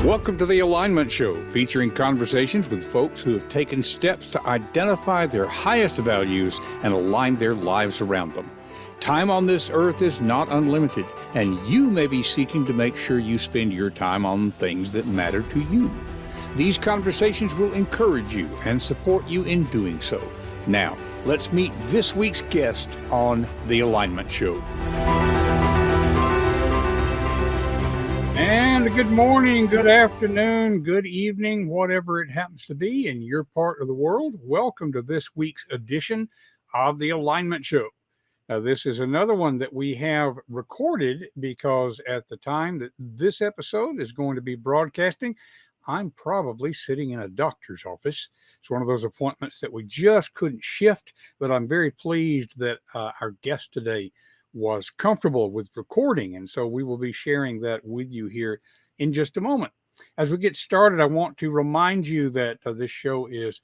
Welcome to the Alignment Show, featuring conversations with folks who have taken steps to identify their highest values and align their lives around them. Time on this earth is not unlimited, and you may be seeking to make sure you spend your time on things that matter to you. These conversations will encourage you and support you in doing so. Now, let's meet this week's guest on the Alignment Show. And good morning, good afternoon, good evening, whatever it happens to be in your part of the world. Welcome to this week's edition of the Alignment Show. Now, this is another one that we have recorded because at the time that this episode is going to be broadcasting, I'm probably sitting in a doctor's office. It's one of those appointments that we just couldn't shift, but I'm very pleased that our guest today was comfortable with recording, and so we will be sharing that with you here in just a moment. As we get started, I want to remind you that this show is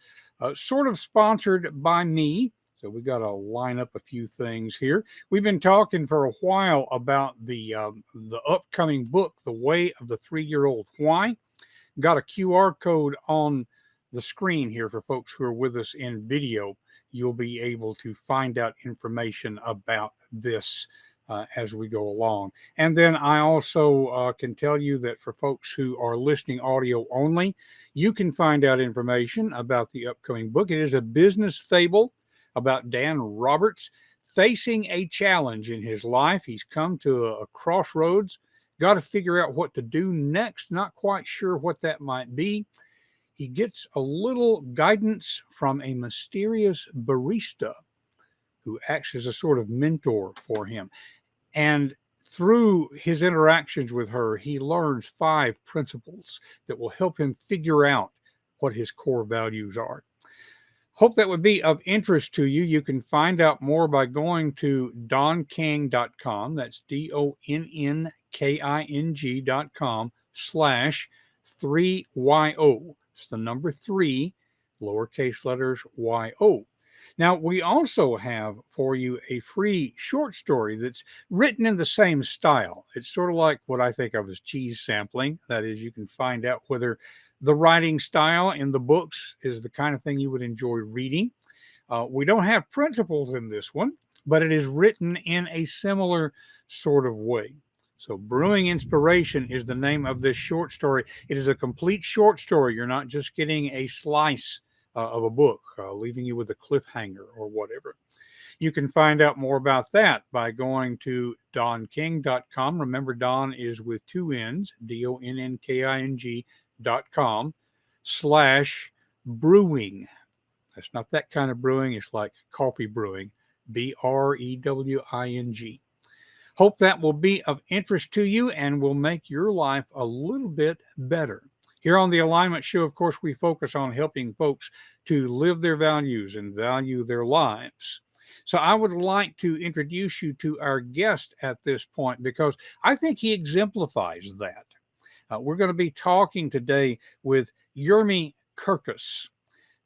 sort of sponsored by me. So we got to line up a few things here. We've been talking for a while about the upcoming book, The Way of the 3-Year-Old Why. Got a QR code on the screen here for folks who are with us in video. You'll be able to find out information about this as we go along. And then I also can tell you that for folks who are listening audio only, you can find out information about the upcoming book. It is a business fable about Dan Roberts facing a challenge in his life. He's come to a crossroads, got to figure out what to do next, not quite sure what that might be. He gets a little guidance from a mysterious barista who acts as a sort of mentor for him. And through his interactions with her, he learns 5 principles that will help him figure out what his core values are. Hope that would be of interest to you. You can find out more by going to donking.com. That's DONNKING.com/3YO. It's the number 3, lowercase letters YO. Now, we also have for you a free short story that's written in the same style. It's sort of like what I think of as cheese sampling. That is, you can find out whether the writing style in the books is the kind of thing you would enjoy reading. We don't have principles in this one, but it is written in a similar sort of way. So Brewing Inspiration is the name of this short story. It is a complete short story. You're not just getting a slice of a book, leaving you with a cliffhanger or whatever. You can find out more about that by going to donking.com. Remember, Don is with 2 N's, DONNKING.com/brewing. That's not that kind of brewing. It's like coffee brewing, BREWING. Hope that will be of interest to you and will make your life a little bit better. Here on the Alignment Show, of course, we focus on helping folks to live their values and value their lives. So I would like to introduce you to our guest at this point because I think he exemplifies that. We're going to be talking today with Yermi Kurkus.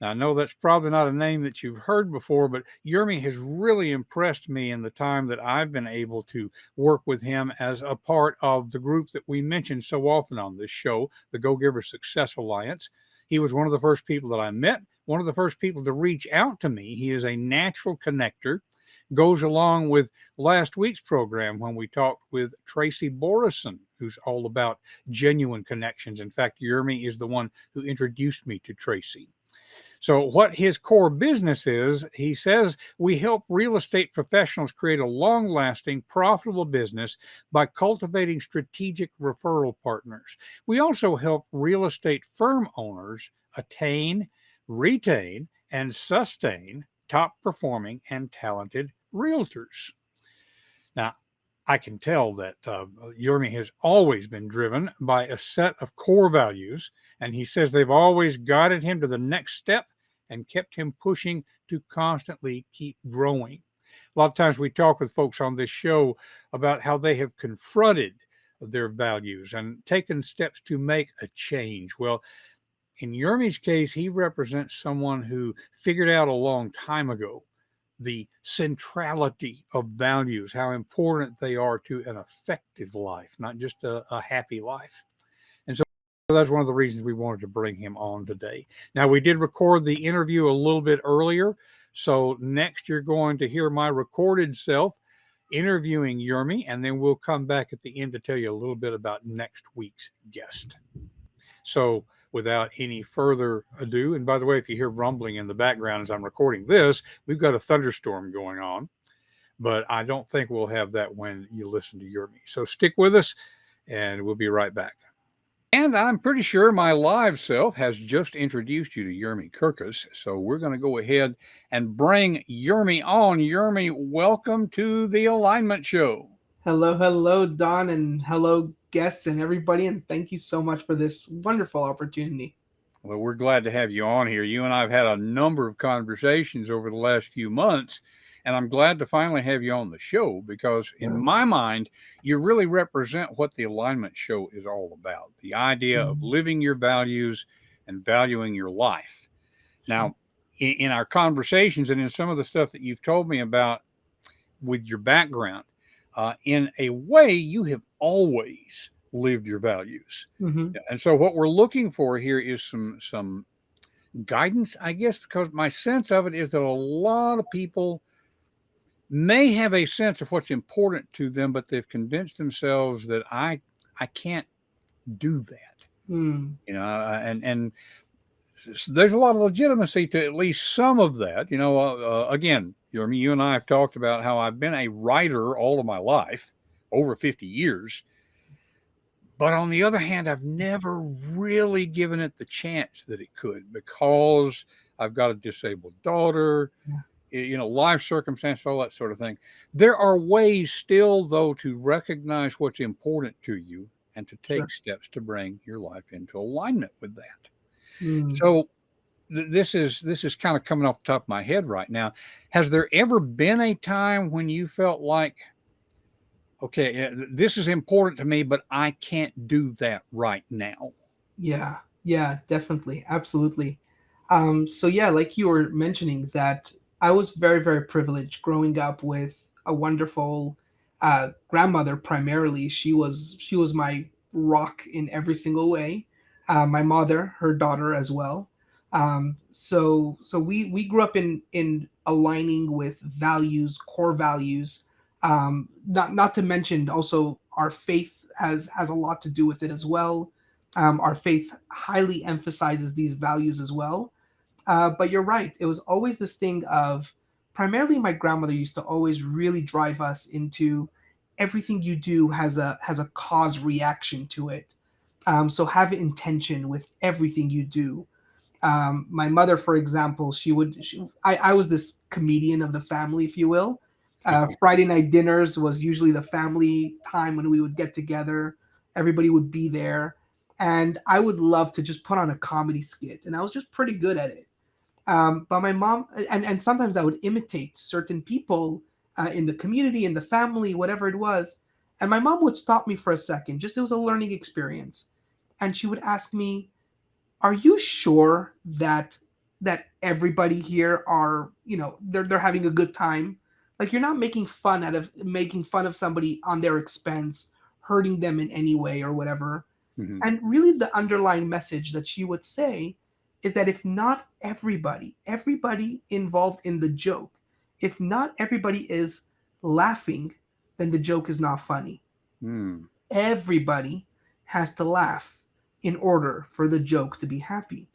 Now, I know that's probably not a name that you've heard before, but Yermi has really impressed me in the time that I've been able to work with him as a part of the group that we mention so often on this show, the Go-Giver Success Alliance. He was one of the first people that I met, one of the first people to reach out to me. He is a natural connector. Goes along with last week's program when we talked with Tracy Borison, who's all about genuine connections. In fact, Yermi is the one who introduced me to Tracy. So what his core business is, he says, we help real estate professionals create a long-lasting, profitable business by cultivating strategic referral partners. We also help real estate firm owners attain, retain, and sustain top-performing and talented realtors. Now, I can tell that Yermi has always been driven by a set of core values, and he says they've always guided him to the next step and kept him pushing to constantly keep growing. A lot of times we talk with folks on this show about how they have confronted their values and taken steps to make a change. Well, in Yermi's case, he represents someone who figured out a long time ago the centrality of values, how important they are to an effective life, not just a happy life. And so So that's one of the reasons we wanted to bring him on today. Now, we did record the interview a little bit earlier. So next, you're going to hear my recorded self interviewing Yermi, and then we'll come back at the end to tell you a little bit about next week's guest. So, without any further ado, and by the way, if you hear rumbling in the background as I'm recording this, we've got a thunderstorm going on, but I don't think we'll have that when you listen to Yermi. So, stick with us, and we'll be right back. And I'm pretty sure my live self has just introduced you to Yermi Kurkus. So we're going to go ahead and bring Yermi on. Yermi, welcome to the Alignment Show. Hello, hello, Don, and hello, guests and everybody, and thank you so much for this wonderful opportunity. Well, we're glad to have you on here. You and I have had a number of conversations over the last few months, and I'm glad to finally have you on the show because, in my mind, you really represent what the Alignment Show is all about, the idea of Mhm. living your values and valuing your life. Now, in our conversations and in some of the stuff that you've told me about with your background, in a way, you have always lived your values. Mm-hmm. And so, what we're looking for here is some guidance, I guess, because my sense of it is that a lot of people may have a sense of what's important to them, but they've convinced themselves that I can't do that. Mm. And there's a lot of legitimacy to at least some of that. Again, you and I have talked about how I've been a writer all of my life, over 50 years. But on the other hand, I've never really given it the chance that it could because I've got a disabled daughter, Yeah, life circumstance, all that sort of thing. There are ways still, though, to recognize what's important to you and to take sure. steps to bring your life into alignment with that. Mm. So this is kind of coming off the top of my head right now. Has there ever been a time when you felt like, okay, this is important to me, but I can't do that right now? Yeah, yeah, definitely, absolutely. So yeah, like you were mentioning that I was very, very privileged growing up with a wonderful grandmother. Primarily, she was my rock in every single way. My mother, her daughter as well. So we grew up in aligning with values, core values. Not to mention also our faith has a lot to do with it as well. Our faith highly emphasizes these values as well. But you're right. It was always this thing of primarily my grandmother used to always really drive us into everything you do has a cause reaction to it. So have intention with everything you do. My mother, for example, I was this comedian of the family, if you will. Friday night dinners was usually the family time when we would get together. Everybody would be there, and I would love to just put on a comedy skit, and I was just pretty good at it. But my mom, and sometimes I would imitate certain people in the community, in the family, whatever it was. And my mom would stop me for a second, just it was a learning experience, and she would ask me, are you sure that everybody here are, they're having a good time? Like, you're not making fun of somebody on their expense, hurting them in any way or whatever. Hmm. And really the underlying message that she would say is that if not everybody involved in the joke, if not everybody is laughing, then the joke is not funny. Mm. Everybody has to laugh in order for the joke to be happy.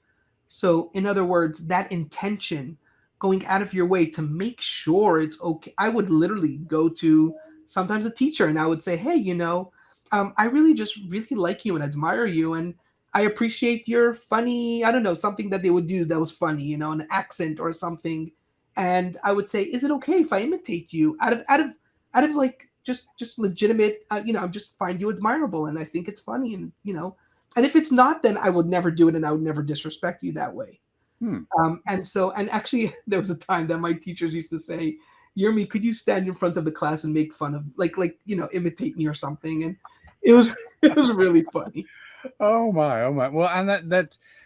So, in other words, that intention, going out of your way to make sure it's okay. I would literally go to sometimes a teacher and I would say, hey, I really just really like you and admire you. And I appreciate your funny, I don't know, something that they would do that was funny, an accent or something. And I would say, is it okay if I imitate you out of like just legitimate, I just find you admirable and I think it's funny and if it's not, then I would never do it and I would never disrespect you that way. Hmm. And actually, there was a time that my teachers used to say, Yermi, could you stand in front of the class and make fun of, imitate me or something? And it was, it was really funny. Oh my, oh my. Well, and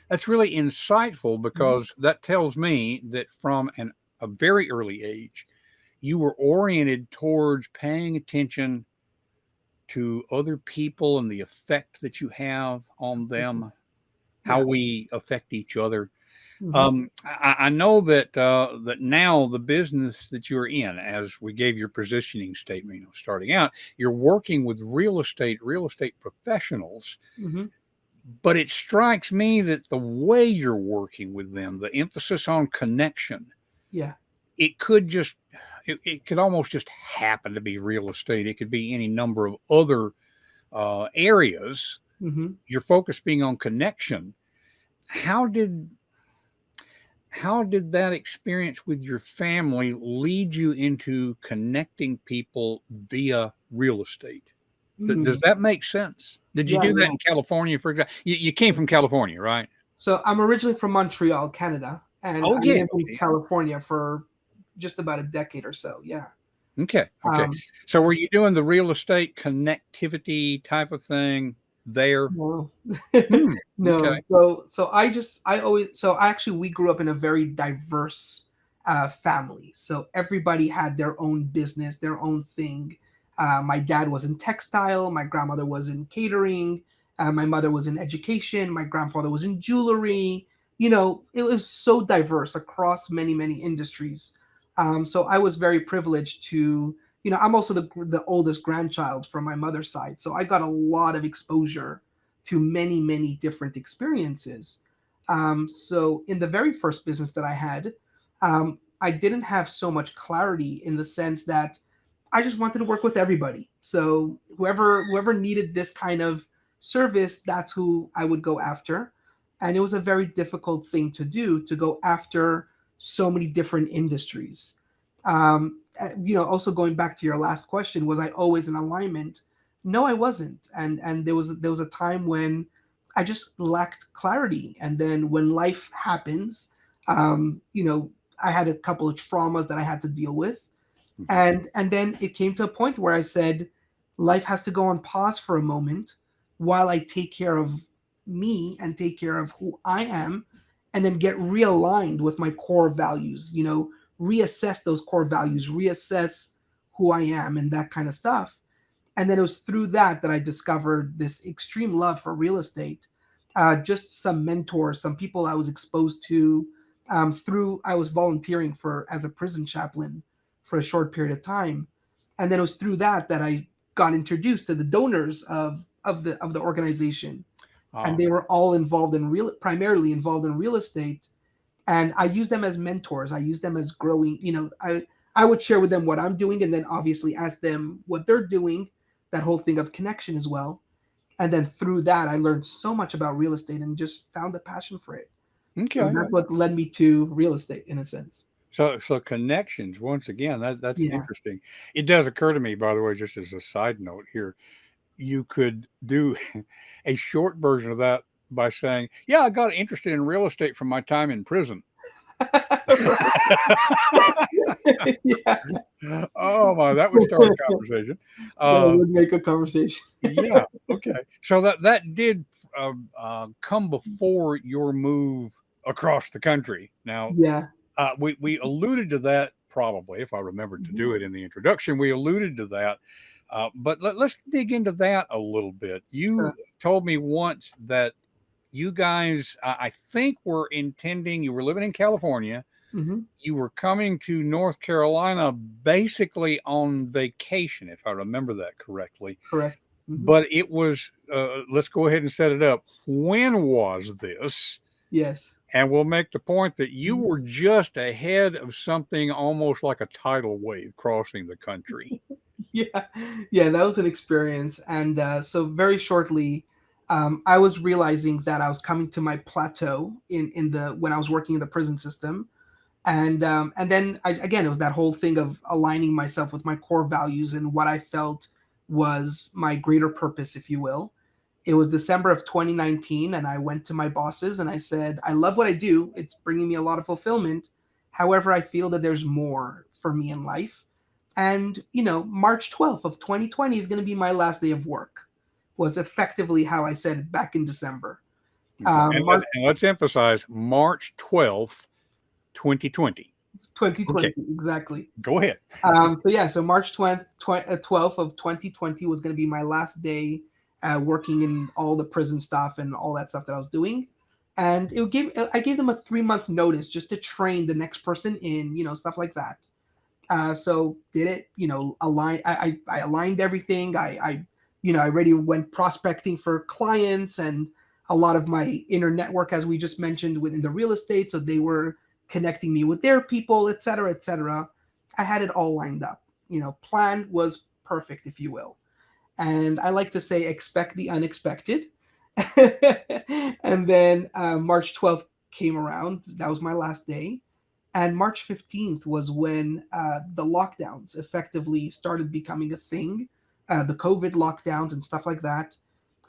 that's really insightful Mhm. because that tells me that from a very early age, you were oriented towards paying attention to other people and the effect that you have on Absolutely. them, how Yeah. we affect each other. Hmm. I know that that now the business that you're in, as we gave your positioning statement, starting out, you're working with real estate professionals. Hmm. But it strikes me that the way you're working with them, the emphasis on connection, Yeah. it could just it could almost just happen to be real estate. It could be any number of other areas. Hmm. Your focus being on connection. How did how did that experience with your family lead you into connecting people via real estate? Does Hmm. that make sense? Did you Yeah. do that Yeah. in California, for example? You came from California, right? So I'm originally from Montreal, Canada, and Oh I yeah. lived in California for just about a decade or so. Yeah. Okay. Okay. Um, So were you doing the real estate connectivity type of thing there? no, Hmm. Okay. no. So actually we grew up in a very diverse family. So everybody had their own business, their own thing. My dad was in textile. My grandmother was in catering. My mother was in education. My grandfather was in jewelry. It was so diverse across many, many industries. So I was very privileged to, I'm also the oldest grandchild from my mother's side. So I got a lot of exposure to many, many different experiences. So in the very first business that I had, I didn't have so much clarity in the sense that I just wanted to work with everybody. So whoever needed this kind of service, that's who I would go after. And it was a very difficult thing to do, to go after so many different industries. Also going back to your last question, was I always in alignment? No, I wasn't. And there was a time when I just lacked clarity. And then when life happens, I had a couple of traumas that I had to deal with, Mhm. and then it came to a point where I said, life has to go on pause for a moment while I take care of me and take care of who I am, and then get realigned with my core values. Reassess those core values, reassess who I am, and that kind of stuff. And then it was through that I discovered this extreme love for real estate. Just some mentors, some people I was exposed to, through I was volunteering for as a prison chaplain for a short period of time, and then it was through that I got introduced to the donors of the organization, and Oh, they were all primarily involved in real estate, and I use them as mentors. I use them as growing. I would share with them what I'm doing, and then obviously ask them what they're doing. That whole thing of connection as well. And then through that, I learned so much about real estate and just found a passion for it. So okay. that's what led me to real estate in a sense. So connections, once again, that's Yeah. interesting. It does occur to me, by the way, just as a side note here, you could do a short version of that by saying, "Yeah, I got interested in real estate from my time in prison." Yeah. Oh my, that would start a conversation. That Uh, would make a conversation. yeah, okay. So that did come before your move across the country. Now, Yeah. we alluded to that probably, if I remembered to Mhm. do it in the introduction. We alluded to that, but let's dig into that a little bit. You Sure. told me once that you guys, I think, were intending. You were living in California. Mhm. You were coming to North Carolina basically on vacation, if I remember that correctly. Correct. Mhm. But it was, let's go ahead and set it up. When was this? Yes. And we'll make the point that you Mhm. were just ahead of something almost like a tidal wave crossing the country. Yeah, yeah, that was an experience. And so very shortly, I was realizing that I was coming to my plateau in the when I was working in the prison system, and then again, it was that whole thing of aligning myself with my core values and what I felt was my greater purpose, if you will. It was December of 2019, and I went to my bosses and I said, I love what I do. It's bringing me a lot of fulfillment. However, I feel that there's more for me in life. And, March 12th of 2020 is going to be my last day of work, was effectively how I said it back in December. Okay. March And let's emphasize March 12th, 2020. Okay, 2020, exactly. go ahead. So yeah, so March 12th of 2020 was going to be my last day working in all the prison stuff and all that stuff that I was doing. And I gave them a 3 month notice just to train the next person in, stuff like that. So did it, I aligned everything. I already went prospecting for clients and a lot of my inner network, as we just mentioned, within the real estate. So they were connecting me with their people, et cetera, et cetera. I had it all lined up. Plan was perfect, if you will. And I like to say, expect the unexpected. And then March 12th came around. That was my last day. And March 15th was when the lockdowns effectively started becoming a thing, the COVID lockdowns and stuff like that.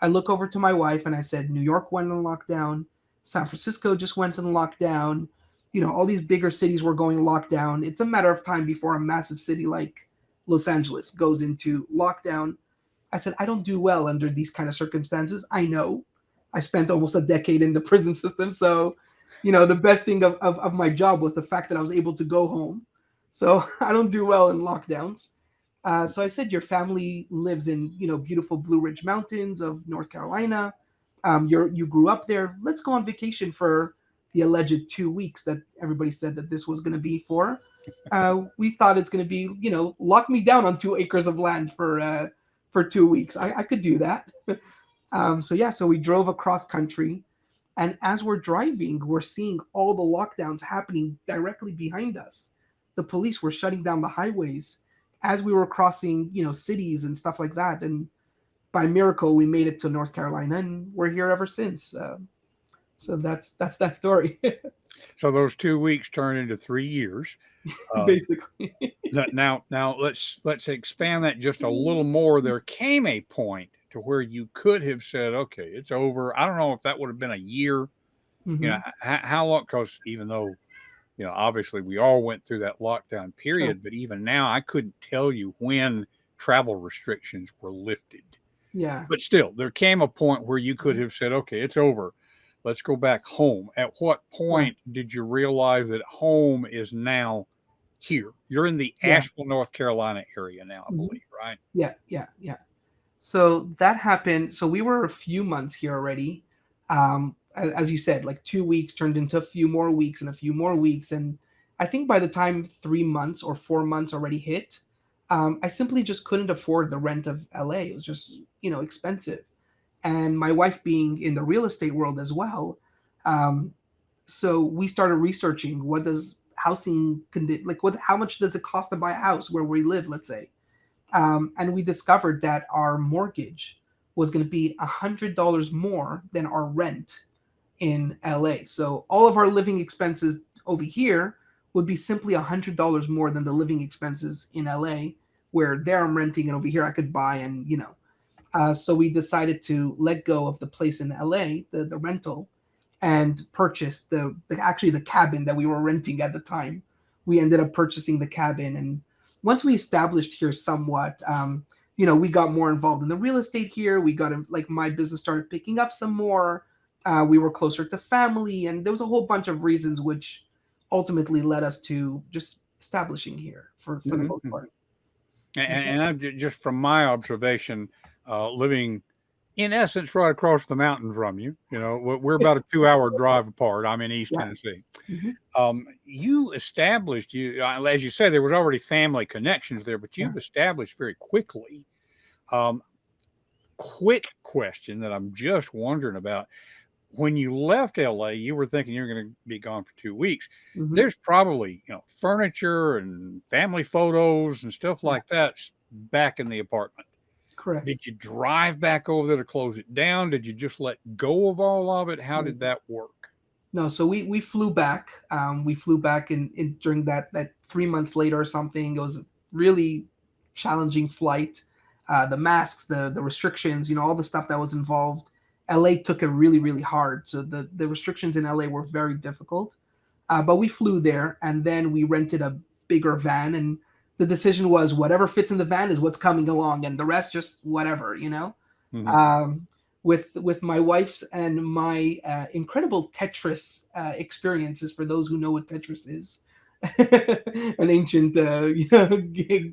I look over to my wife and I said, New York went on lockdown. San Francisco just went on lockdown. All these bigger cities were going lockdown. It's a matter of time before a massive city like Los Angeles goes into lockdown. I said, I don't do well under these kind of circumstances. I know. I spent almost a decade in the prison system. So, the best thing of my job was the fact that I was able to go home. So I don't do well in lockdowns. So I said, your family lives in, beautiful Blue Ridge Mountains of North Carolina. You grew up there. Let's go on vacation for the alleged 2 weeks that everybody said that this was going to be for. We thought it's going to be, lock me down on 2 acres of land for 2 weeks. I could do that. So yeah, so we drove across country, and as we're driving, we're seeing all the lockdowns happening directly behind us. The police were shutting down the highways as we were crossing, cities and stuff like that. And by miracle, we made it to North Carolina, and we're here ever since. So that's that story, So those 2 weeks turned into 3 years. Um, basically. now let's expand that just a little more. There came a point to where you could have said, "Okay, it's over." I don't know if that would have been a year. Hmm. How long? Because even though obviously we all went through that lockdown Sure. period, but even now I couldn't tell you when travel restrictions were lifted. Yeah. But still, there came a point where you could Mhm. have said, "Okay, it's over. Let's go back home." At what Yeah. point did you realize that home is now here? You're in the Yeah. Asheville, North Carolina area now, I Mhm. believe, right? Yeah. Yeah. Yeah. So that happened. So we were a few months here already. As you said, like 2 weeks turned into a few more weeks and a few more weeks. And I think by the time 3 months or 4 months already hit, I simply just couldn't afford the rent of LA. It was just, expensive. And my wife being in the real estate world as well. Um, so we started researching what does like how much does it cost to buy a house where we live, let's say. And we discovered that our mortgage was going to be $100 more than our rent in LA. So all of our living expenses over here would be simply $100 more than the living expenses in LA, where there I'm renting and over here I could buy and So we decided to let go of the place in LA, the rental, and purchase actually the cabin that we were renting at the time. We ended up purchasing the cabin, and once we established here somewhat, we got more involved in the real estate here. We got like my business started picking up some more. We were closer to family, and there was a whole bunch of reasons which ultimately led us to just establishing here for the Mhm, most mhm. part. And just from my observation, living in essence right across the mountain from you, we're about a 2 hour drive apart. I'm in East Yeah. Tennessee. Hmm. You established as you say, there was already family connections there, but Yeah. you've established very quickly. Um, quick question that I'm just wondering about. When you left LA, you were thinking you're going to be gone for 2 weeks. Hmm. There's probably, furniture and family photos and stuff Yeah. like that back in the apartment. Correct. Did you drive back over there to close it down? Did you just let go of all of it? How did that work? No, so we flew back. We flew back in during that 3 months later or something. It was a really challenging flight. The masks, the restrictions, all the stuff that was involved. LA took it really hard. So the restrictions in LA were very difficult. But we flew there and then we rented a bigger van, and the decision was whatever fits in the van is what's coming along, and the rest just whatever. Hmm. Um, with my wife's and my incredible Tetris experiences. For those who know what Tetris is, an ancient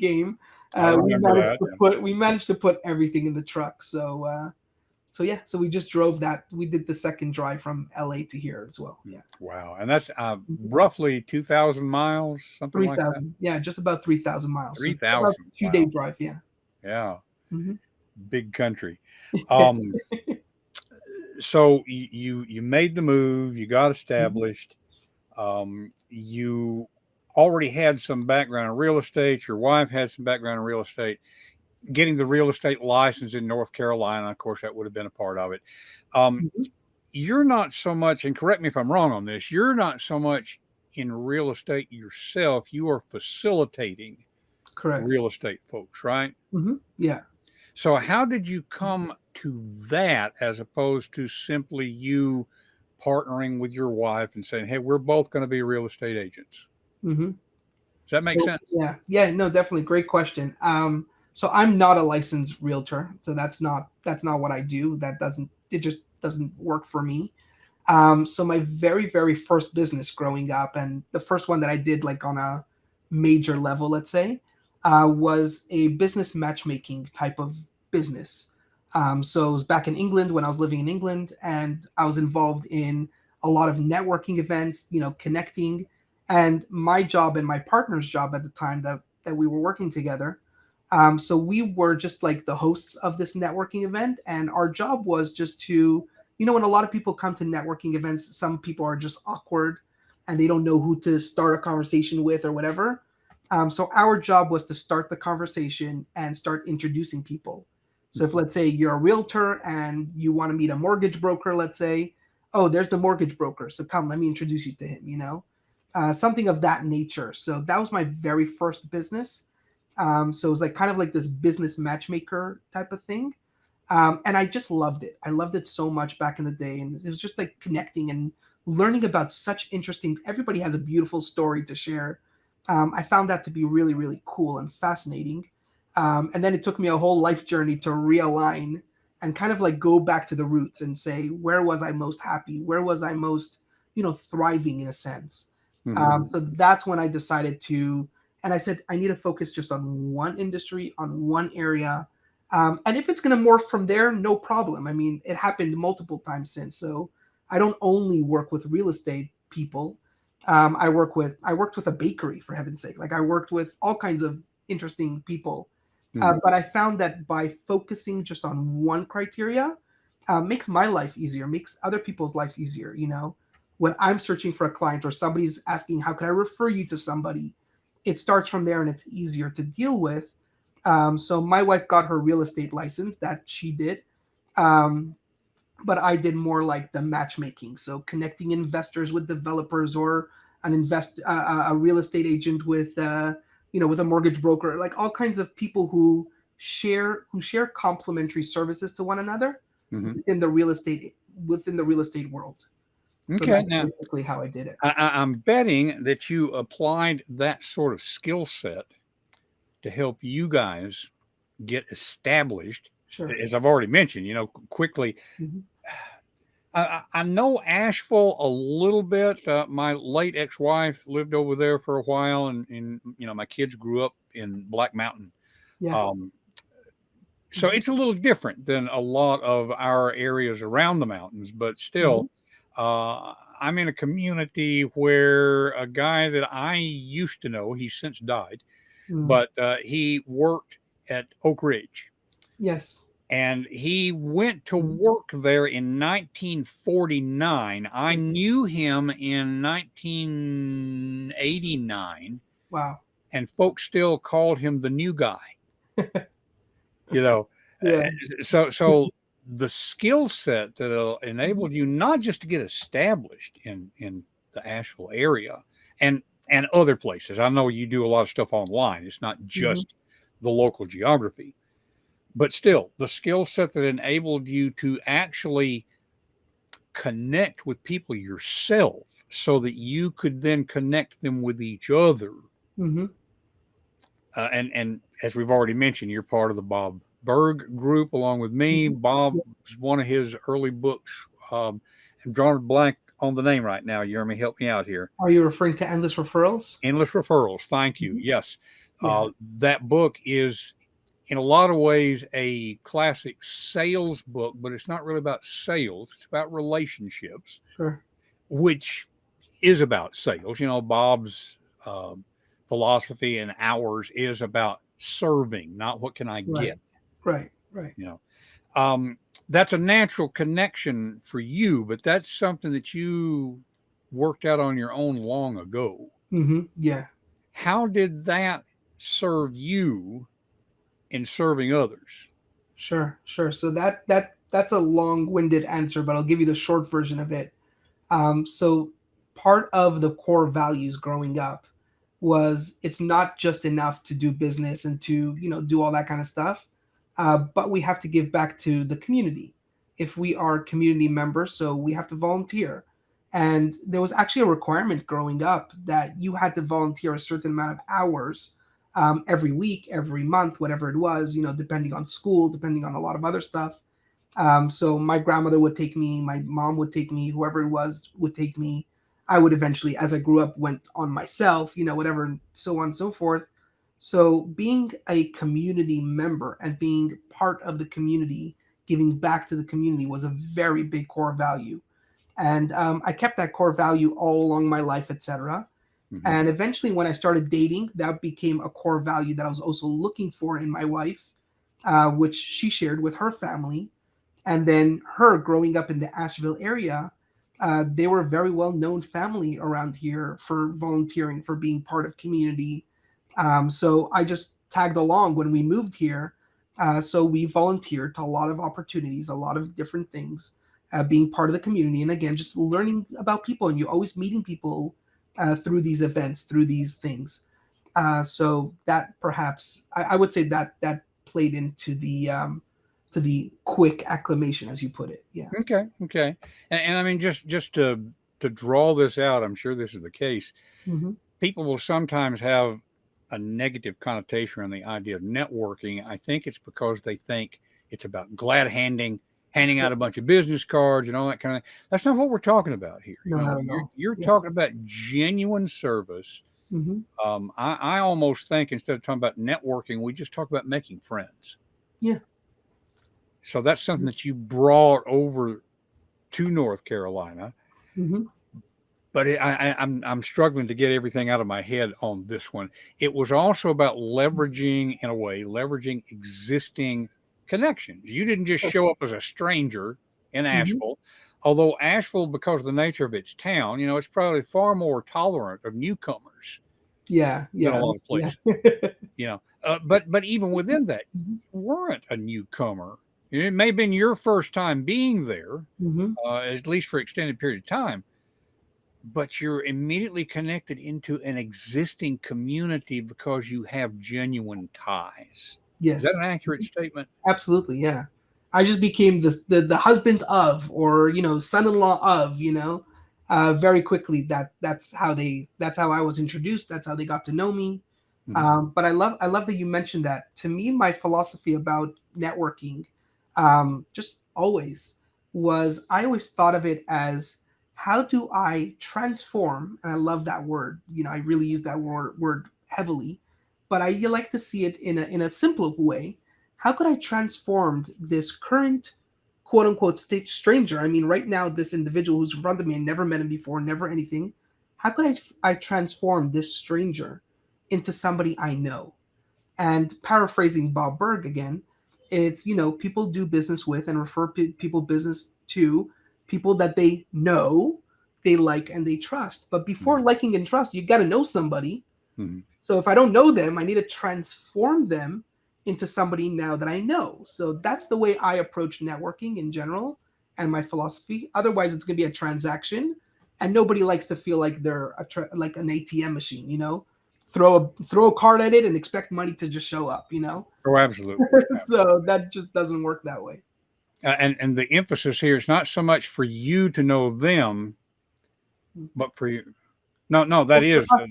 game. I We remember managed that. to put everything in the truck. So yeah, so we just drove that. We did the second drive from LA to here as well. Yeah. Yeah. Wow. And that's Mhm. roughly 2,000 miles, something like that. 3,000. Yeah, just about 3,000 miles. So just about 3,000. 2 day Wow. drive. Yeah. Yeah. Hmm. Big country. Um, so you made the move, you got Mhm. established. You already had some background in real estate. Your wife had some background in real estate. Getting the real estate license in North Carolina, of course, that would have been a part of it. Um, Mhm. you're not so much, and correct me if I'm wrong on this, you're not so much in real estate yourself. You are facilitating Correct. real estate folks, right? Yeah. So, how did you come to that as opposed to simply you partnering with your wife and saying, hey, we're both going to be real estate agents? Hmm. Does that make So sense? yeah, no, definitely great question. So I'm not a licensed realtor, so that's not what I do. It just doesn't work for me. So my very first business growing up, and the first one that I did like on a major level, let's say, was a business matchmaking type of business. So it was back in England when I was living in England, and I was involved in a lot of networking events, connecting. And my job and my partner's job at the time that we were working together. So we were just like the hosts of this networking event, and our job was just to, when a lot of people come to networking events, some people are just awkward and they don't know who to start a conversation with or whatever. So our job was to start the conversation and start introducing people. So if, let's say, you're a realtor and you want to meet a mortgage broker, let's say, oh, there's the mortgage broker, so come, let me introduce you to him. Something of that nature. So that was my very first business. So it was like kind of like this business matchmaker type of thing. And I just loved it. I loved it so much back in the day, and it was just like connecting and learning about such interesting. Everybody has a beautiful story to share. I found that to be really, really cool and fascinating. And then it took me a whole life journey to realign and kind of like go back to the roots and say, where was I most happy? Where was I most, thriving in a sense? Mm-hmm. So that's when I decided to, and I said, I need to focus just on one industry, on one area. And if it's going to morph from there, no problem. I mean, it happened multiple times since. So I don't only work with real estate people. I worked with a bakery, for heaven's sake. Like, I worked with all kinds of interesting people. Mm-hmm. But I found that by focusing just on one criteria, makes my life easier, makes other people's life easier. When I'm searching for a client or somebody's asking, how can I refer you to somebody? It starts from there and it's easier to deal with. So my wife got her real estate license, that she did. Um, but I did more like the matchmaking, so connecting investors with developers, or a real estate agent with with a mortgage broker, like all kinds of people who share complementary services to one another Mm-hmm. within the real estate world. So Okay. that's Now, basically how I did it. I'm betting that you applied that sort of skill set to help you guys get established. Sure. As I've already mentioned, quickly. Hmm. I know Asheville a little bit. My late ex-wife lived over there for a while, and my kids grew up in Black Mountain. Yeah. Um, so Hmm. it's a little different than a lot of our areas around the mountains, but Hmm. still, I'm in a community where a guy that I used to know, he's since died, Mm. but he worked at Oak Ridge, Yes. and he went to Mhm. work there in 1949. I knew him in 1989, Wow. and folks still called him the new guy. You know, Yeah. so the skill set that Mhm. enabled you not just to get established in the Asheville area and other places. I know you do a lot of stuff online. It's not Mhm. just the local geography, but still the skill set that enabled you to actually connect with people yourself so that you could then connect them with each other. Mhm. And as we've already mentioned, you're part of the Bob Berg group along with me. Mhm. Bob Yeah. was one of his early books. I'm drawing a blank on the name right now, Yermi. Help me out here. Are you referring to Endless Referrals? Endless Referrals. Thank you. Mhm. Yes. Yeah, That book is, in a lot of ways, a classic sales book, but it's not really about sales. It's about relationships, sure. which is about sales. Bob's um philosophy and ours is about serving, not what can I Right, get. right, right. You know, that's a natural connection for you, but that's something that you worked out on your own long ago. Yeah, How did that serve you in serving others? sure, sure. So that's a long-winded answer, but I'll give you the short version of it. So part of the core values growing up was it's not just enough to do business and to do all that kind of stuff, but we have to give back to the community if we are community members. So we have to volunteer, and there was actually a requirement growing up that you had to volunteer a certain amount of hours every week, every month, whatever it was, depending on school, depending on a lot of other stuff. So my grandmother would take me, my mom would take me, whoever it was would take me. I would eventually, as I grew up, went on myself, whatever, and so on and so forth. So being a community member and being part of the community, giving back to the community was a very big core value. And I kept that core value all along my life, etc. Hmm. And eventually, when I started dating, that became a core value that I was also looking for in my wife, which she shared with her family. And then her growing up in the Asheville area, they were a very well known family around here for volunteering, for being part of community. So I just tagged along when we moved here. So we volunteered to a lot of opportunities, a lot of different things, being part of the community. And again, just learning about people, and you always meeting people through these events, through these things. So that perhaps I would say that played into the quick acclamation, as you put it. Yeah. Okay, okay, and I mean, just to draw this out, I'm sure this is the case. Hmm. People will sometimes have a negative connotation around the idea of networking. I think it's because they think it's about handing out a bunch of business cards and all that kind of. That's not what we're talking about here. No, not at all. You're Yeah. talking about genuine service. Hmm. I almost think instead of talking about networking, we just talk about making friends. Yeah. So that's something that you brought over to North Carolina. Hmm. But I'm struggling to get everything out of my head on this one. It was also about leveraging, in a way, leveraging existing connections. You didn't just show up as a stranger in Hmm. Asheville, although Asheville, because of the nature of its town, it's probably far more tolerant of newcomers Yeah. than a Yeah. lot of Yeah. places. But even within that, Hmm. you weren't a newcomer. It may have been your first time being there, Hmm. at least for an extended period of time, but you're immediately connected into an existing community because you have genuine ties. Is that Yes. an accurate statement? Absolutely. Yeah. I just became the husband of, or son-in-law of, very quickly. That's how I was introduced. That's how they got to know me. Hmm. But I love that you mentioned that. To me, my philosophy about networking, just always was I always thought of it as how do I transform, and I love that word. I really use that word heavily, but I like to see it in a simple way. How could I transform this current quote unquote state stranger? I mean, right now, this individual who's in front of me, I never met him before, never anything. How could I transform this stranger into somebody I know? And paraphrasing Bob Berg again, it's people do business with and refer people business to people that they know, they like, and they trust. But before Hmm. liking and trust, you got to know somebody. Hmm. So if I don't know them, I need to transform them into somebody now that I know. So that's the way I approach networking in general and my philosophy. Otherwise, it's going to be a transaction, and nobody likes to feel like they're like an ATM machine. Throw a card at it and expect money to just show up. Oh, absolutely, So absolutely. that just doesn't work that way. And the emphasis here is not so much for you to know them, but for you. No, no, that Well, is. for us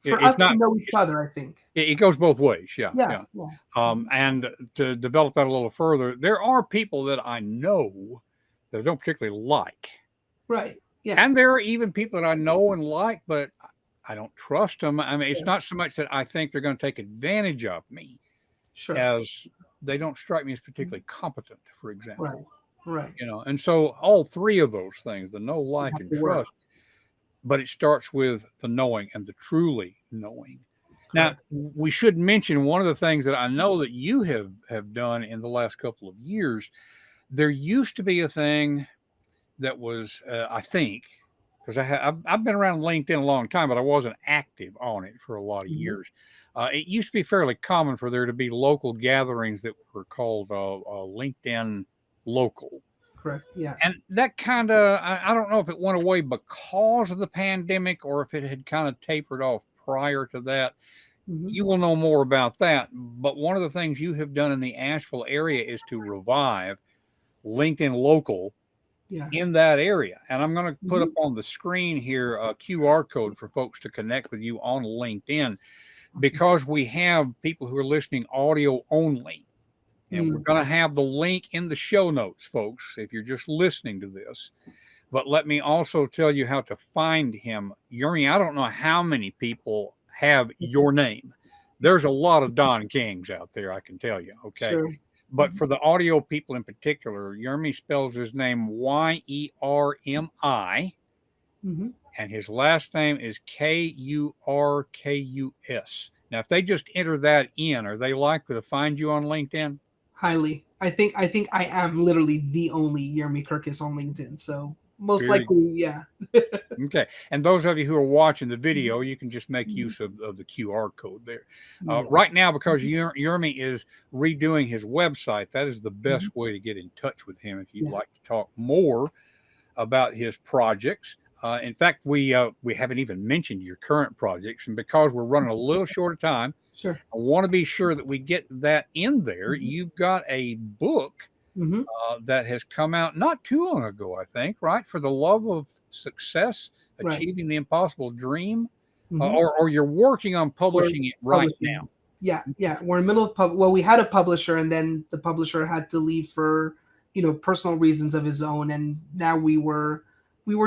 It's to not. know each other, I think. It goes both ways. Yeah, Yeah, yeah. yeah. Mhm. And to develop that a little further, there are people that I know that I don't particularly like. Right. Yeah. And there are even people that I know and like, but I don't trust them. I mean, it's Yeah. not so much that I think they're going to take advantage of me Sure. as they don't strike me as particularly competent, for Right. example. Right. And so all three of those things, the know, You like, have and to work. trust, but it starts with the knowing and the truly knowing. Now, Correct. we should mention one of the things that I know that you have done in the last couple of years. There used to be a thing that was, I think, because I've been around LinkedIn a long time, but I wasn't active on it for a lot of Hmm. years. It used to be fairly common for there to be local gatherings that were called LinkedIn Local. Correct. Yeah. And that kind of, I don't know if it went away because of the pandemic or if it had kind of tapered off prior to that. Hmm. You will know more about that. But one of the things you have done in the Asheville area is to revive LinkedIn Local Yeah. in that area. And I'm going to put Hmm. up on the screen here a QR code for folks to connect with you on LinkedIn because we have people who are listening audio only. And we're Mm. going to have the link in the show notes, folks, if you're just listening to this. But let me also tell you how to find him. Yermi, I don't know how many people have your name. There's a lot of Don Kings out there, I can tell you. Okay. Sure. But for the audio people in particular, Yermi spells his name Yermi, Hmm. and his last name is Kurkus. Now, if they just enter that in, are they likely to find you on LinkedIn? Highly. I think I am literally the only Yermi Kurkus on LinkedIn. So most Very likely, yeah. Okay. And those of you who are watching the Mhm. video, you can just make Mhm. use of the QR code there. Yeah. Right now, because Mhm. Yermi is redoing his website, that is the Mhm. best way to get in touch with him if you'd Yeah. like to talk more about his projects. In fact, we haven't even mentioned your current projects, and because we're running a little short of time, Sure. I want to be sure that we get that in there. Hmm. You've got a book Hmm. that has come out not too long ago, I think, right? For the love of success, Right. achieving the impossible dream, Hmm. or you're working on We're publishing it right publishing. now. Yeah, yeah. We're in the middle of well, we had a publisher, and then the publisher had to leave for personal reasons of his own, and now we were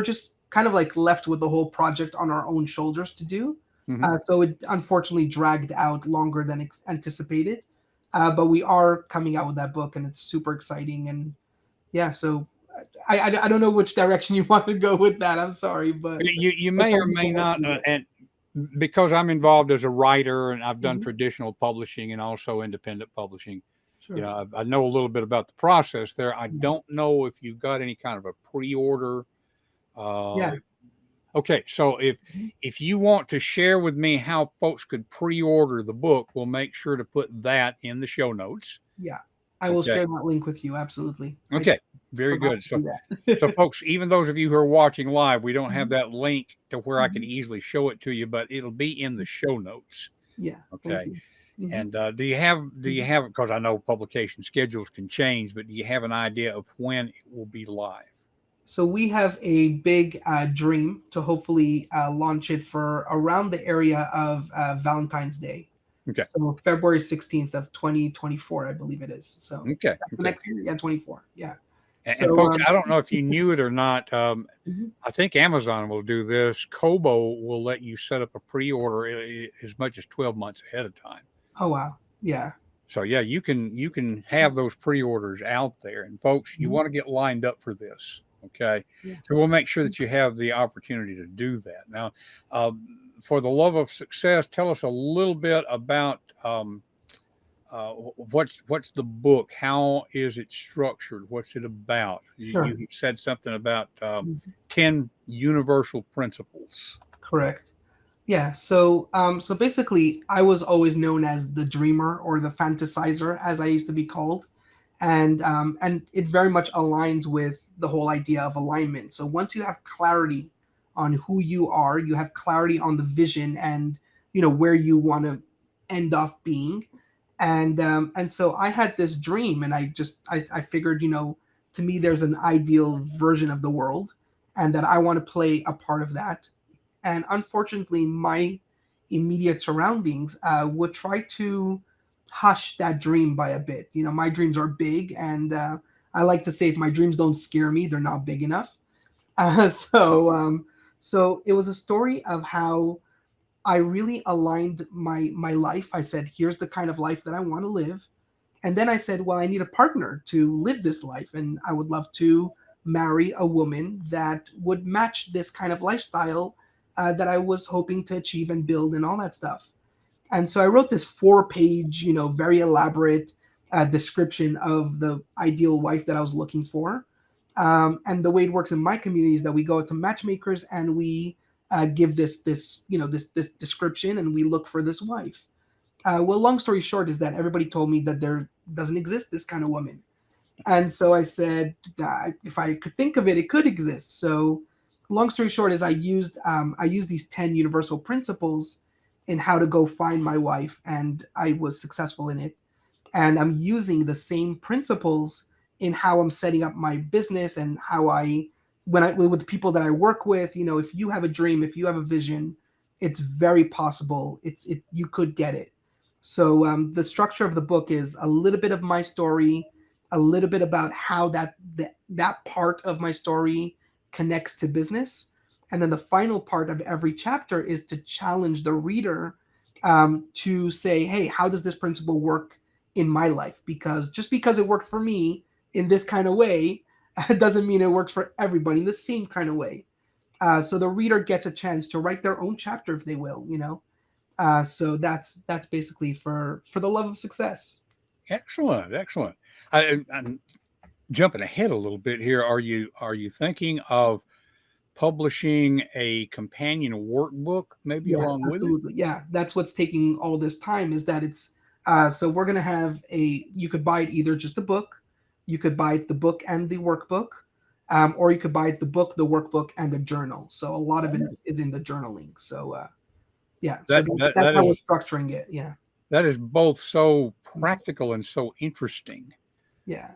just kind of like left with the whole project on our own shoulders to do. Hmm. So it unfortunately dragged out longer than anticipated. But we are coming out with that book, and it's super exciting. And yeah, so I don't know which direction you want to go with that. I'm sorry, but You we're may or kind of may not, working on it. and because I'm involved as a writer and I've done Mhm. traditional publishing and also independent publishing, Sure. I know a little bit about the process there. I Yeah. don't know if you've got any kind of a pre-order. Uh, Yeah. Okay, so Mhm. if you want to share with me how folks could pre-order the book, we'll make sure to put that in the show notes. Yeah. I will Okay. share that link with you. Absolutely. I Okay. Very forgot good. to So do so that. folks, even those of you who are watching live, we don't have Mhm. that link to where I could Mhm. easily show it to you, but it'll be in the show notes. Yeah. Thank Okay. you. Mhm. And do you Mhm. have because I know publication schedules can change, but do you have an idea of when it will be live? So we have a big dream to hopefully launch it for around the area of Valentine's Day. Okay. So February 16th of 2024, I believe it is. So Okay. that's the Okay. next year. Yeah, 24. Yeah. And So folks, I don't know if you knew it or not. mhm. I think Amazon will do this. Kobo will let you set up a pre-order as much as 12 months ahead of time. Oh wow. Yeah. So yeah, you can have those pre-orders out there. And folks, you Mhm. want to get lined up for this. Okay. Yeah. So we'll make sure that you have the opportunity to do that. Now, for the love of success, tell us a little bit about what's the book? How is it structured? What's it about? Sure. You said something about Mhm. 10 universal principles. Correct. Yeah, so basically, I was always known as the dreamer or the fantasizer, as I used to be called, and it very much aligns with the whole idea of alignment. So once you have clarity on who you are, you have clarity on the vision and where you want to end up being, and so I had this dream, and I figured to me there's an ideal version of the world, and that I want to play a part of that. And unfortunately, my immediate surroundings would try to hush that dream by a bit. My dreams are big, and I like to say if my dreams don't scare me, they're not big enough. So so it was a story of how I really aligned my life. I said, here's the kind of life that I want to live. And then I said, well, I need a partner to live this life. And I would love to marry a woman that would match this kind of lifestyle that I was hoping to achieve and build and all that stuff. And so I wrote this 4 page, very elaborate description of the ideal wife that I was looking for. And the way it works in my community is that we go to matchmakers and we give this description and we look for this wife. Well, long story short is that everybody told me that there doesn't exist this kind of woman. And so I said, if I could think of it, it could exist. So, long story short is I used these 10 universal principles in how to go find my wife, and I was successful in it. And I'm using the same principles in how I'm setting up my business and how I when I with the people that I work with. If you have a dream, if you have a vision, it's very possible. You could get it. So the structure of the book is a little bit of my story, a little bit about how that part of my story connects to business, and then the final part of every chapter is to challenge the reader to say, hey, how does this principle work in my life? Because just because it worked for me in this kind of way doesn't mean it works for everybody in the same kind of way. So the reader gets a chance to write their own chapter if they will. So that's basically for the love of success. Excellent, excellent. I'm jumping ahead a little bit here. Are you thinking of publishing a companion workbook maybe Yeah, along with it? absolutely. Yeah, that's what's taking all this time is that it's so we're gonna have you could buy it either just the book, you could buy it the book and the workbook, or you could buy it the book, the workbook, and the journal. So a lot of it is in the journaling. So yeah, so That that, that that's that how we're is structuring it. Yeah. that is both so Mhm. practical and so interesting. Yeah.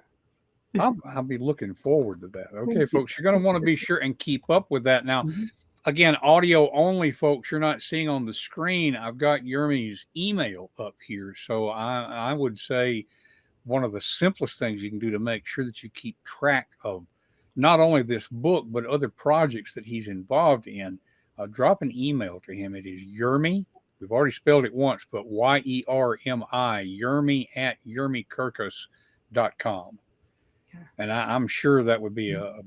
I'll be looking forward to that. Thank Okay, you. folks, you're going to want to be sure and keep up with that. Now, Mhm. again, audio only, folks. You're not seeing on the screen. I've got Yermi's email up here, so I would say one of the simplest things you can do to make sure that you keep track of not only this book but other projects that he's involved in. Drop an email to him. It is Yermi. We've already spelled it once, but Yermi, Yermi at YermiKurkus.com. Yeah. And I'm sure that would be Mhm.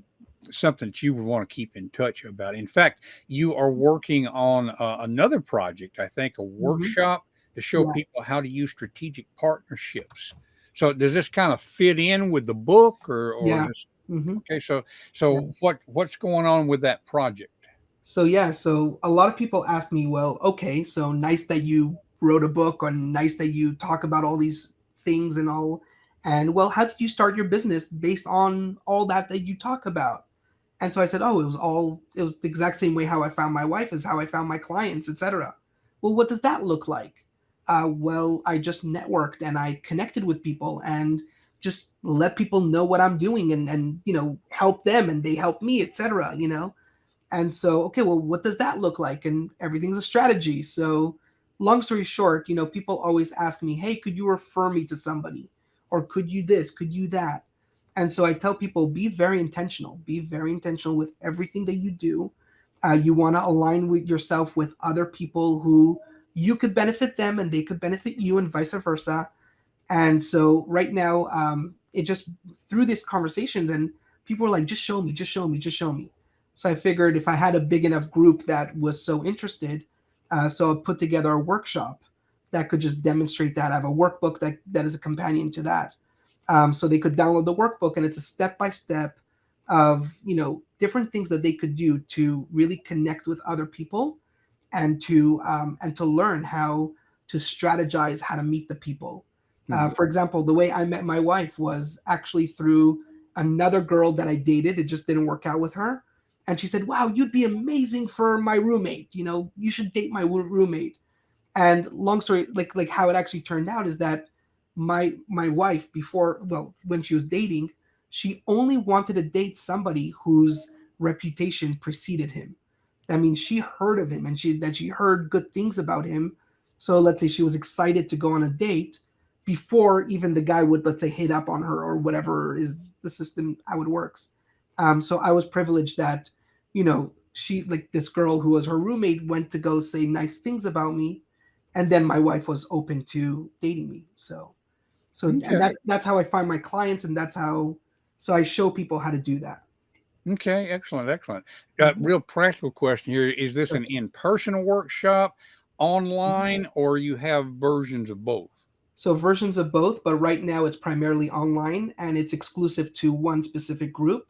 something that you would want to keep in touch about. In fact, you are working on another project, I think, a Mhm. workshop to show Yeah. people how to use strategic partnerships. So does this kind of fit in with the book, or is Yeah. this Mhm. okay? So Yeah. what's going on with that project? So yeah, so a lot of people ask me, well, okay, so nice that you wrote a book, or nice that you talk about all these things and all, and well, how did you start your business based on all that you talk about? And so I said, oh, it was the exact same way how I found my wife is how I found my clients, etc. Well, what does that look like? Well, I just networked and I connected with people and just let people know what I'm doing and help them and they help me, etc. And so, okay, well, what does that look like? And everything's a strategy. So, long story short, people always ask me, hey, could you refer me to somebody? Or could you this? Could you that? And so I tell people, be very intentional. Be very intentional with everything that you do. You want to align with yourself with other people who you could benefit them and they could benefit you, and vice versa. And so right now, it just through these conversations, and people were like, just show me, just show me, just show me. So I figured if I had a big enough group that was so interested, so I put together a workshop that could just demonstrate that. I have a workbook that is a companion to that. So they could download the workbook, and it's a step by step of different things that they could do to really connect with other people and to learn how to strategize how to meet the people. Mhm. For example, the way I met my wife was actually through another girl that I dated. It just didn't work out with her. And she said, wow, you'd be amazing for my roommate. You should date my roommate. And long story, like how it actually turned out is that my wife before, well, when she was dating, she only wanted to date somebody whose reputation preceded him. That means she heard of him and she heard good things about him. So let's say she was excited to go on a date before even the guy would, let's say, hit up on her or whatever is the system how it works. So I was privileged that she, like, this girl who was her roommate went to go say nice things about me, and then my wife was open to dating me. So and Okay. that's how I find my clients, and that's how so I show people how to do that. Okay. Excellent. Excellent. Mhm. Real practical question here. Is this Sure. an in-person workshop, Mhm. online, or you have versions of both? So versions of both, but right now it's primarily online and it's exclusive to one specific group.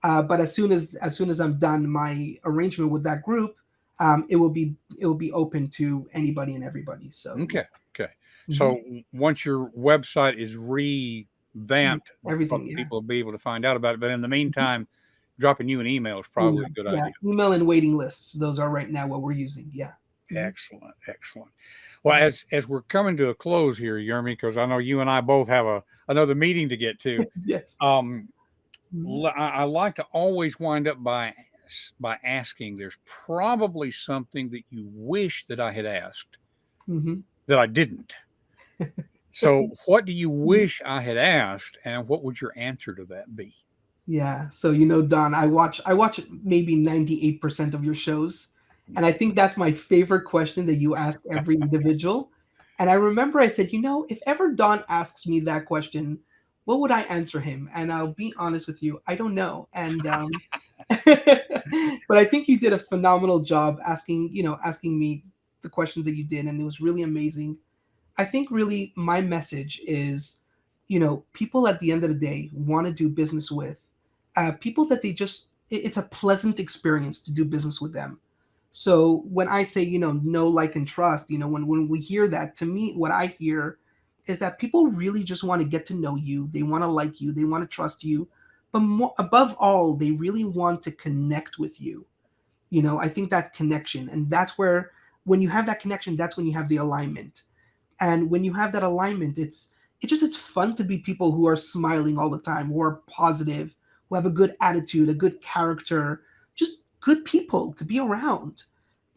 But as soon as I'm done my arrangement with that group, it will be open to anybody and everybody. So Okay. Okay. So mhm. once your website is Yeah, revamped, everything, yeah. people will be able to find out about it. But in the Mhm. meantime, dropping you an email is Email, probably a good yeah, idea. email and waiting lists. Those are right now what we're using. Yeah. Mhm. Excellent. Excellent. Well, as we're coming to a close here, Yermi, because I know you and I both have another meeting to get to. Yes. Um, Mhm. I like to always wind up by asking. There's probably something that you wish that I had asked Mhm. that I didn't. So, what do you wish I had asked, and what would your answer to that be? Yeah. So Don, I watch maybe 98% of your shows. And I think that's my favorite question that you ask every individual. And I remember I said, if ever Don asks me that question, what would I answer him? And I'll be honest with you, I don't know. And but I think you did a phenomenal job asking me the questions that you did, and it was really amazing. I think really my message is, people at the end of the day want to do business with people that it's a pleasant experience to do business with them. So when I say, know, like, and trust, when we hear that, to me, what I hear is that people really just want to get to know you. They want to like you. They want to trust you. But more, above all, they really want to connect with you. I think that connection, and that's where, when you have that connection, that's when you have the alignment. And when you have that alignment, it's fun to be people who are smiling all the time, who are positive, who have a good attitude, a good character, just good people to be around.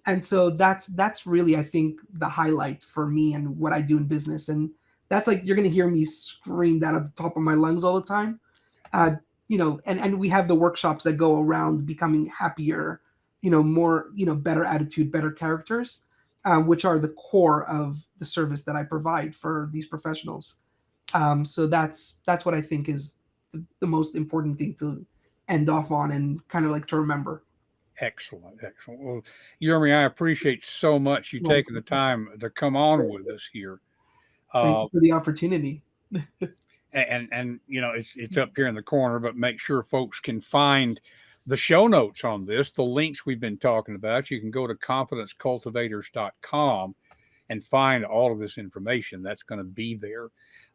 And so that's really, I think, the highlight for me and what I do in business. And that's, like, you're gonna hear me scream that at the top of my lungs all the time. uh, and we have the workshops that go around becoming happier, more, better attitude, better characters, which are the core of the service that I provide for these professionals. So that's what I think is the most important thing to end off on, and kind of like to remember. Excellent, excellent. Well, Yermi, I appreciate so much you Well, taking the time to come on with us here. thank Uh, you for the opportunity. and it's up here in the corner, but make sure folks can find the show notes on this, the links we've been talking about. You can go to confidencecultivators.com and find all of this information that's going to be there.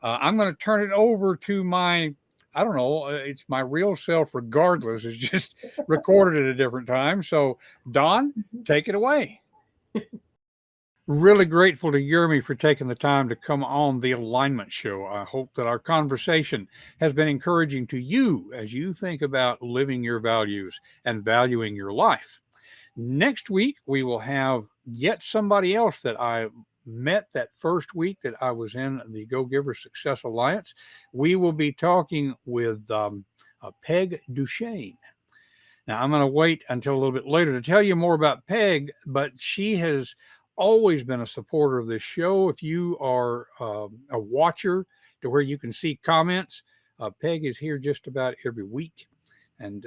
I'm going to turn it over to my, I don't know, it's my real self, regardless. It's just recorded at a different time. So, Don, take it away. Really grateful to Yermi for taking the time to come on the Alignment Show. I hope that our conversation has been encouraging to you as you think about living your values and valuing your life. Next week, we will have yet somebody else that I met that first week that I was in the Go Giver Success Alliance. We will be talking with Peg Duchesne. Now, I'm going to wait until a little bit later to tell you more about Peg, but she has always been a supporter of this show. If you are a watcher to where you can see comments, Peg is here just about every week, and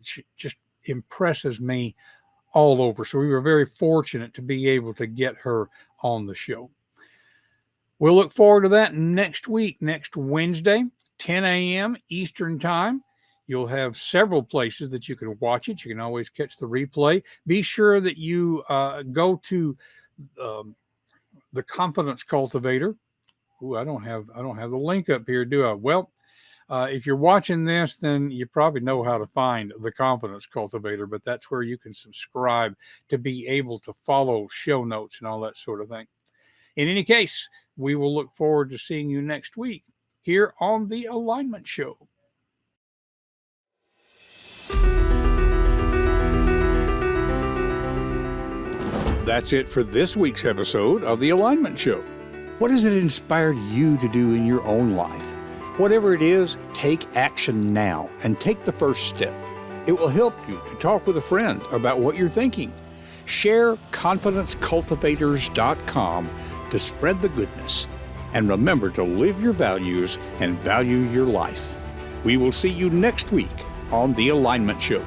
she just impresses me all over. So we were very fortunate to be able to get her on the show. We'll look forward to that next week, next Wednesday, 10 a.m. Eastern Time. You'll have several places that you can watch it. You can always catch the replay. Be sure that you go to um, the Confidence Cultivator. Ooh, I don't have the link up here, do I? Well, if you're watching this, then you probably know how to find the Confidence Cultivator, but that's where you can subscribe to be able to follow show notes and all that sort of thing. In any case, we will look forward to seeing you next week here on the Alignment Show. That's it for this week's episode of the Alignment Show. What has it inspired you to do in your own life? Whatever it is, take action now and take the first step. It will help you to talk with a friend about what you're thinking. Share confidencecultivators.com to spread the goodness. And remember to live your values and value your life. We will see you next week on The Alignment Show.